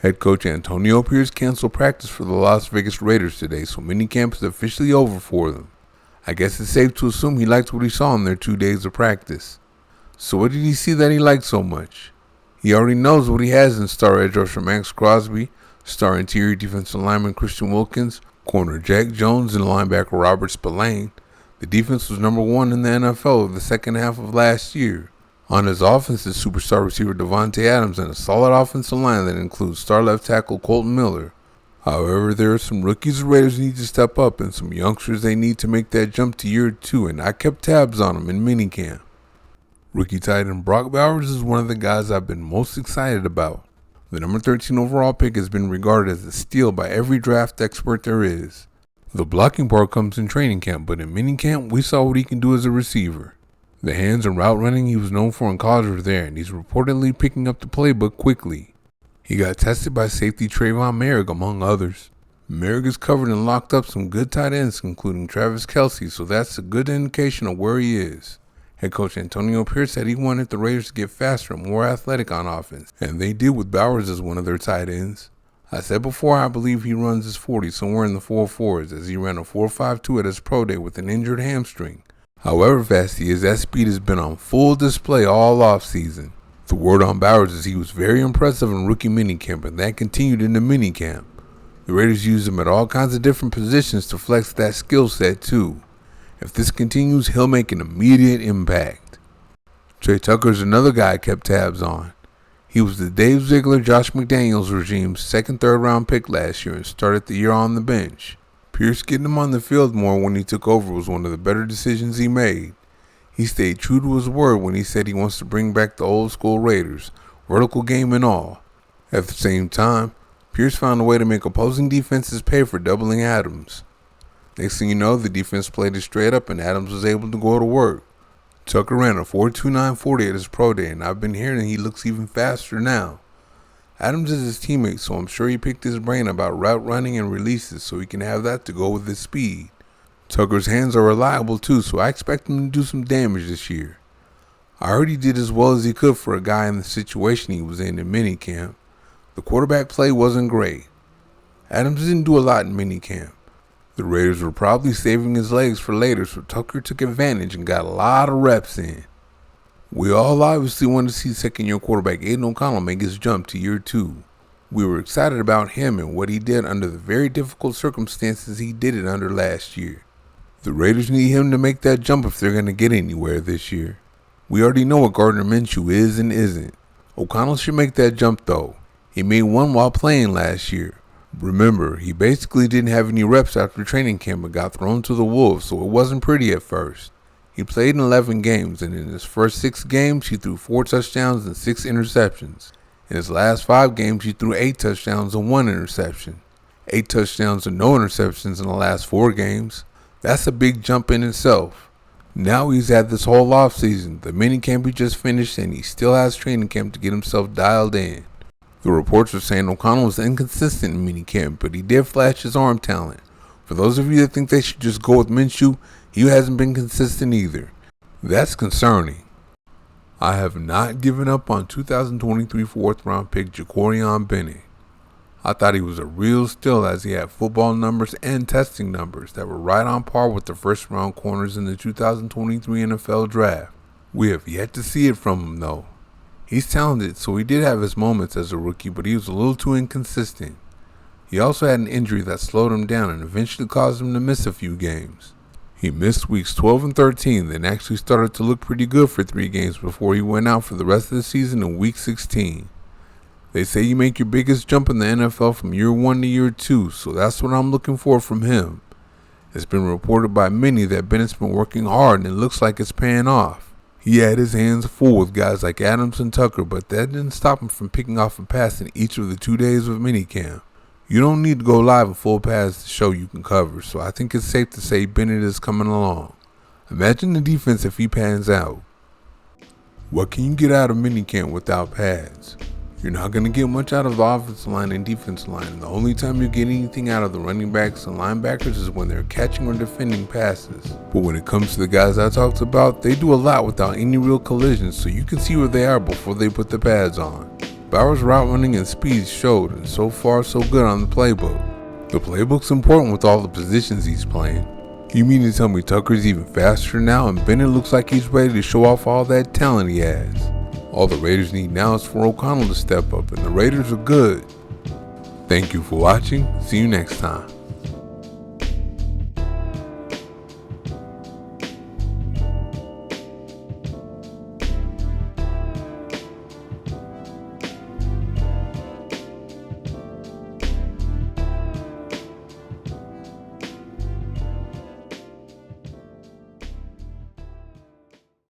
Head coach Antonio Pierce canceled practice for the Las Vegas Raiders today, so minicamp is officially over for them. I guess it's safe to assume he liked what he saw in their 2 days of practice. So what did he see that he liked so much? He already knows what he has in star edge rusher Max Crosby, star interior defensive lineman Christian Wilkins, corner Jack Jones, and linebacker Robert Spillane. The defense was number 1 in the NFL the second half of last year. On his offense is superstar receiver Davante Adams and a solid offensive line that includes star left tackle Colton Miller. However, there are some rookies the Raiders need to step up and some youngsters they need to make that jump to year 2, and I kept tabs on them in minicamp. Rookie tight end Brock Bowers is one of the guys I've been most excited about. The number 13 overall pick has been regarded as a steal by every draft expert there is. The blocking part comes in training camp, but in minicamp we saw what he can do as a receiver. The hands and route running he was known for in college were there, and he's reportedly picking up the playbook quickly. He got tested by safety Trayvon Merrick, among others. Merrick has covered and locked up some good tight ends, including Travis Kelce, so that's a good indication of where he is. Head coach Antonio Pierce said he wanted the Raiders to get faster and more athletic on offense, and they did with Bowers as one of their tight ends. I said before I believe he runs his 40 somewhere in the 4.4s, as he ran a 4.52 at his pro day with an injured hamstring. However fast he is, that speed has been on full display all offseason. The word on Bowers is he was very impressive in rookie minicamp, and that continued into minicamp. The Raiders used him at all kinds of different positions to flex that skill set too. If this continues, he'll make an immediate impact. Trey Tucker is another guy I kept tabs on. He was the Dave Ziegler, Josh McDaniels regime's second, third round pick last year and started the year on the bench. Pierce getting him on the field more when he took over was one of the better decisions he made. He stayed true to his word when he said he wants to bring back the old school Raiders, vertical game and all. At the same time, Pierce found a way to make opposing defenses pay for doubling Adams. Next thing you know, the defense played it straight up and Adams was able to go to work. Tucker ran a 4.29 40 at his pro day, and I've been hearing he looks even faster now. Adams is his teammate, so I'm sure he picked his brain about route running and releases so he can have that to go with his speed. Tucker's hands are reliable too, so I expect him to do some damage this year. I heard he did as well as he could for a guy in the situation he was in minicamp. The quarterback play wasn't great. Adams didn't do a lot in minicamp. The Raiders were probably saving his legs for later, so Tucker took advantage and got a lot of reps in. We all obviously wanted to see second-year quarterback Aiden O'Connell make his jump to year 2. We were excited about him and what he did under the very difficult circumstances he did it under last year. The Raiders need him to make that jump if they're going to get anywhere this year. We already know what Gardner Minshew is and isn't. O'Connell should make that jump though. He made one while playing last year. Remember, he basically didn't have any reps after training camp and got thrown to the wolves, so it wasn't pretty at first. He played in 11 games, and in his first 6 games, he threw 4 touchdowns and 6 interceptions. In his last 5 games, he threw 8 touchdowns and 1 interception. 8 touchdowns and no interceptions in the last 4 games. That's a big jump in itself. Now he's had this whole offseason, the minicamp he just finished, and he still has training camp to get himself dialed in. The reports are saying O'Connell was inconsistent in minicamp, but he did flash his arm talent. For those of you that think they should just go with Minshew, he hasn't been consistent either. That's concerning. I have not given up on 2023 4th round pick Jacorian Bennett. I thought he was a real steal as he had football numbers and testing numbers that were right on par with the first round corners in the 2023 NFL draft. We have yet to see it from him though. He's talented, so he did have his moments as a rookie, but he was a little too inconsistent. He also had an injury that slowed him down and eventually caused him to miss a few games. He missed weeks 12 and 13, then actually started to look pretty good for 3 games before he went out for the rest of the season in week 16. They say you make your biggest jump in the NFL from year 1 to year 2, so that's what I'm looking for from him. It's been reported by many that Bennett's been working hard and it looks like it's paying off. He had his hands full with guys like Adams and Tucker, but that didn't stop him from picking off a pass in each of the 2 days of minicamp. You don't need to go live a full pass to show you can cover, so I think it's safe to say Bennett is coming along. Imagine the defense if he pans out. What can you get out of minicamp without pads? You're not going to get much out of the offensive line and defensive line, and the only time you get anything out of the running backs and linebackers is when they're catching or defending passes. But when it comes to the guys I talked about, they do a lot without any real collisions, so you can see where they are before they put the pads on. Bauer's route running and speed showed, and so far so good on the playbook. The playbook's important with all the positions he's playing. You mean to tell me Tucker's even faster now and Bennett looks like he's ready to show off all that talent he has? All the Raiders need now is for O'Connell to step up, and the Raiders are good. Thank you for watching. See you next time.